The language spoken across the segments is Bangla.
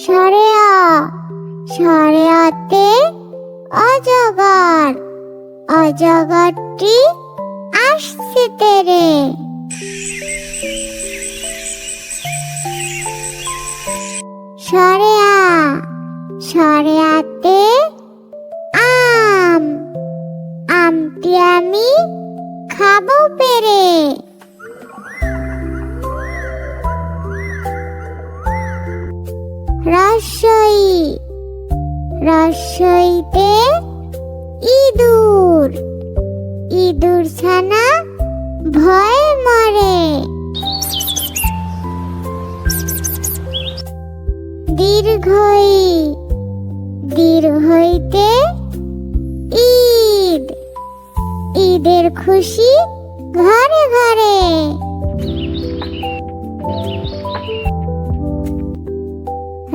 সারে আ, সারে আতে অজগর, অজগরটি আসছে তেরে। সারে আ, সারে আতে আম, আমটি আমি খাবো পেরে। রসই, রসইতে ইঁদুর, ইঁদুর ছানা ভয়ে মরে। দীর্ঘই, দীর্ঘইতে ঈদ, ঈদের খুশি ঘরে ঘরে।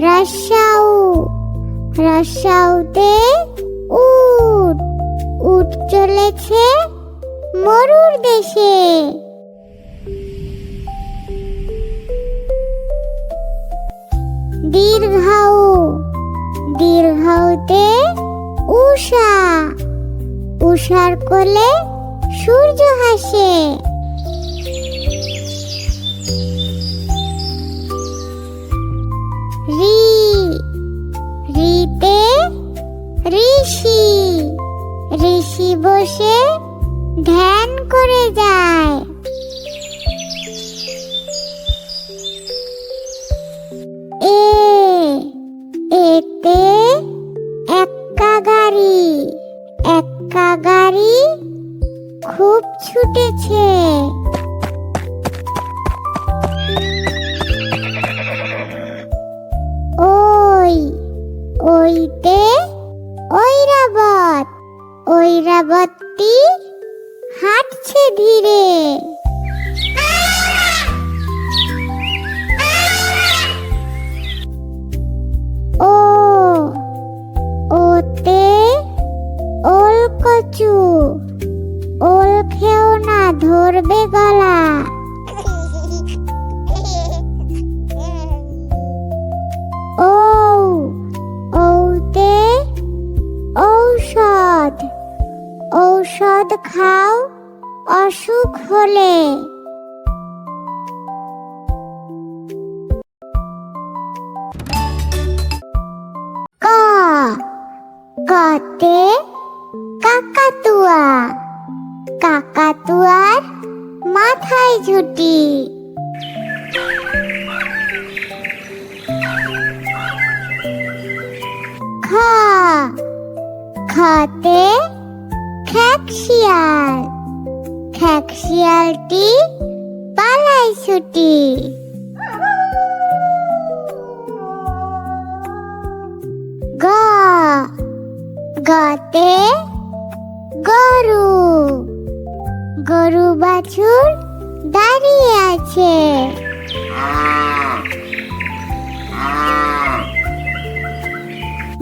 রসাউ, রসাউতে উট, উট চলেছে মরুর দেশে। দীর্ঘাউ, দীর্ঘাউতে উষা, উষার কোলে সূর্য হাসে। রি, রিতে ঋষি, ঋষি বসে ধ্যান করে যায়। এ, এতে এক্কা গাড়ি, এক্কা গাড়ি খুব ছুটেছে। ওই, ওইতে ঐরাবত, ঐরাবতটি হাঁটছে ধীরে। ও, ওতে ওলকচু, ওল খেও না ধরবে গলা। ও, ওতে ঔষধ, ঔষধ খাও অসুখ হলে। ক, কতে কাকাতুয়া, কাকাতুয়ার মাথায় ঝুঁটি। খ, খতে খেকশিয়াল, খেকশিয়ালটি পালায় ছুটি। গ, গতে গরু, গরু বাছুর দাঁড়িয়ে আছে।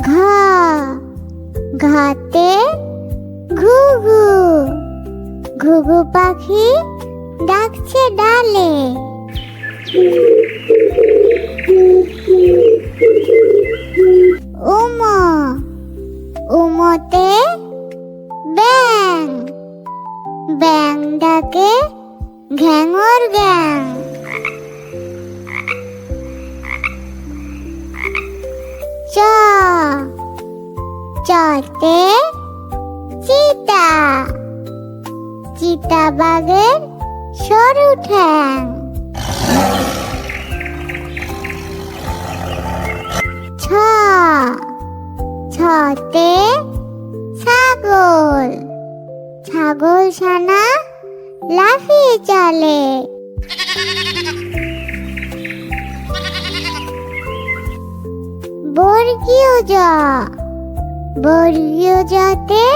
ঘ, ঘতে ঘুঘু, ঘুঘু পাখি ডাকছে ডালে। উম, উমতে ব্যাং, ব্যাং ডাকে ঘ্যাঙর গ্যাং। চ, চতে চিতা, চিতাবাঘের সরু ঠ্যাং। ছ, ছতে ছাগল, ছাগল ছানা লাফিয়ে চলে। বর্গীয় জ, বর্গীয় জতে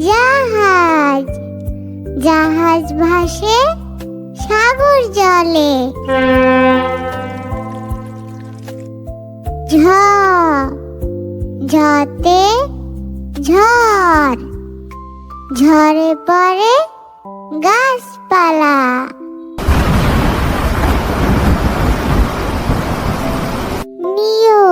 জাহাজ, জাহাজ ভাসে সাগর জলে। ঝ, ঝতে ঝড়, ঝড়ে পড়ে গাছপালা। নিয়,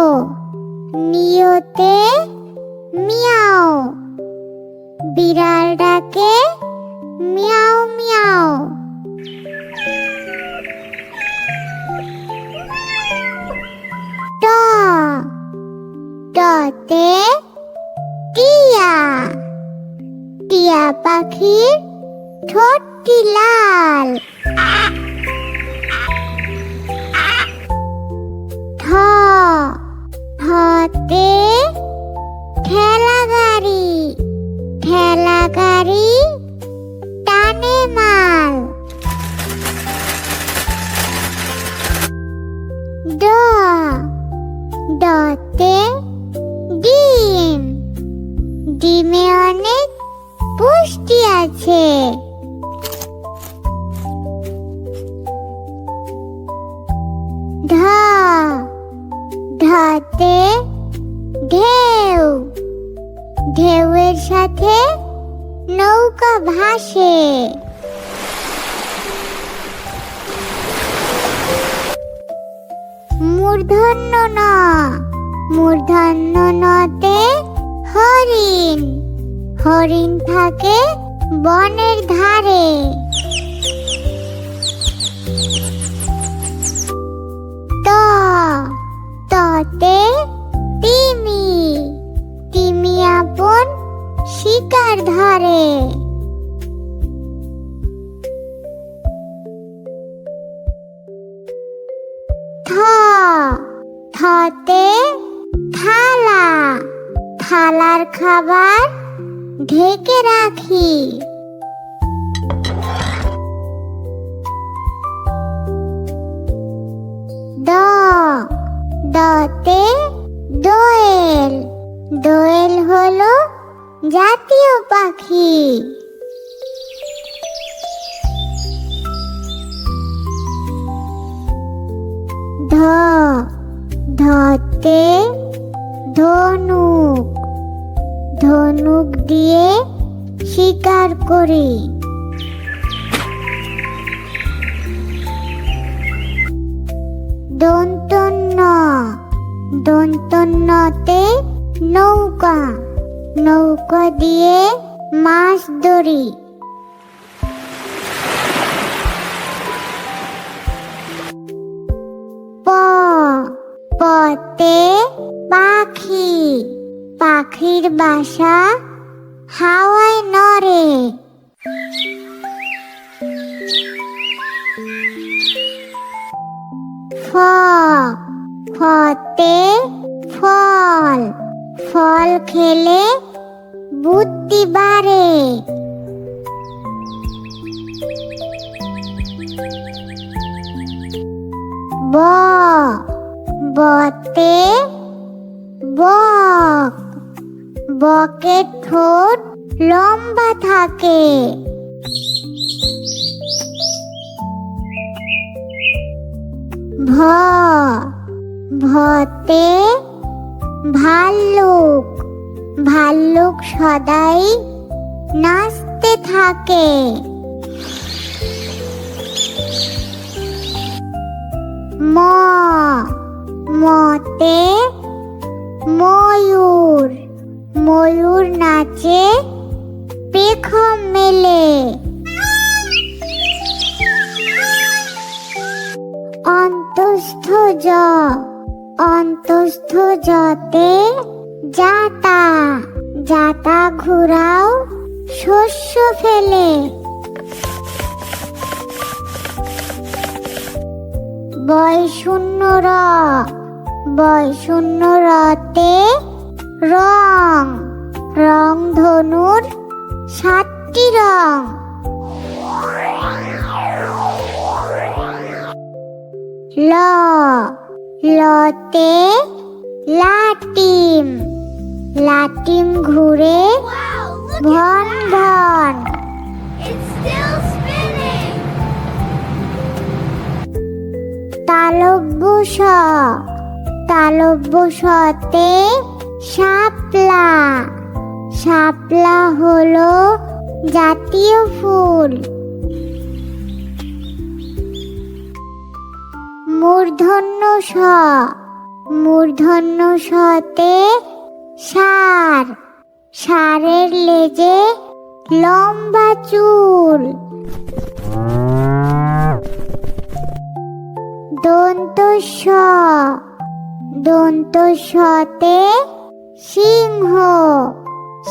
পাখির ঠোঁটটি লাল। ঠ ঠতে ঠেলা গাড়ি, ঠেলা গাড়ি টানে মাল। ড ডতে ডিম, ডিমে অনেক পুষ্টি আছে। ঢ ঢতে ঢেউ, ঢেউয়ের সাথে নৌকা ভাসে। মূর্ধন্য ন, মূর্ধন্য নতে হরিণ, হরিণ থাকে বনের ধারে। ত ততে তিমি, তিমি আপন শিকার ধরে। থ থতে থালা, থালার খাবার ঢেকে রাখি। দ দতে দোয়েল, দোয়েল হলো জাতীয় পাখি। ধ ধতে ধনুক, ধনুক দিয়ে শিকার করি। দন্তন্য, দন্তন্যতে নৌকা, নৌকা দিয়ে মাছ ধরি। প পতে পাখি, পাখির বাসা হাওয়ায় নড়ে। ফ ফতে ফল, ফল খেলে বুদ্ধি বাড়ে। ব বতে বক, বকের ঠোঁট লম্বা থাকে। ভ ভতে ভাল্লুক, ভাল্লুক সদাই নাচতে থাকে। ম মতে ময়ূর, ময়ূর নাচে পেখম মেলে। অন্তস্থ জ, অন্তস্থ জতে জাতা, জাতা ঘুরাও শস্য ফেলে। বয় শূন্য র, বয় শূন্য রতে রং, রং ধনুর 7টি রং। ল লতে লাটিম, লাটিম ঘুরে ভন ভন। তালব্য স, তালব্য সতে শাপলা, শাপলা হলো জাতীয় ফুল। মূর্ধন্য স, মূর্ধন্য সতে ষাঁড়, ষাঁড়ের লেজে লম্বা চুল। দন্ত স, দন্ত সতে সিংহ,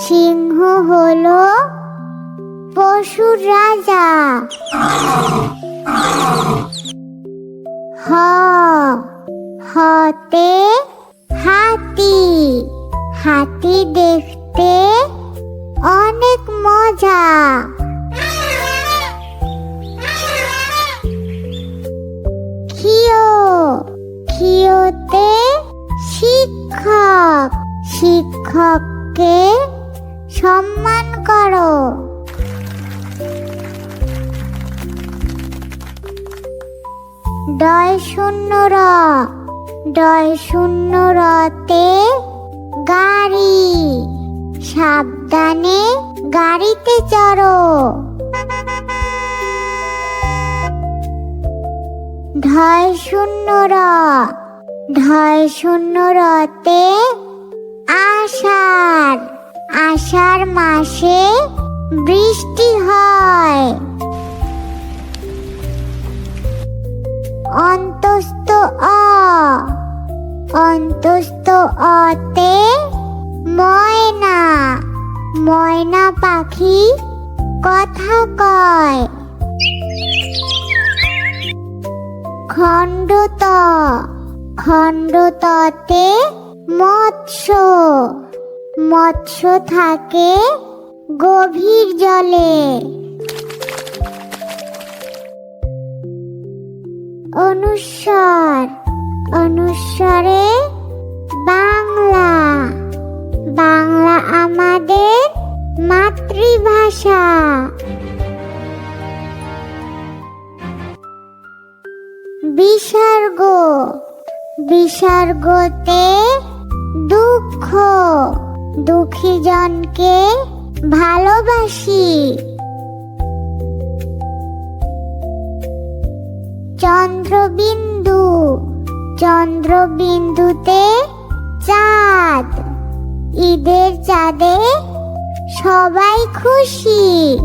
সিংহ হলো পশুর রাজা। হতে হাতি, হাতি দেখতে অনেক মজা। খিওতে শিক্ষক, শিক্ষককে সম্মান করো। ডয় শূন্য রতে গাড়ি, সাবধানে গাড়িতে চড়ো। ঢয় শূন্য রতে আষাঢ়, আষাঢ় মাসে বৃষ্টি হয়। অন্তস্থ অতে ময়না, ময়না পাখি কথা কয়। খণ্ডততে মৎস্য, মৎস্য থাকে গভীর জলে। অনুস্বরে বাংলা, বাংলা আমাদের মাতৃভাষা। বিসর্গতে দুঃখ, দুঃখী জনকে ভালোবাসি। চন্দ্রবিন্দুতে চাঁদ, ঈদের চাঁদে সবাই খুশি।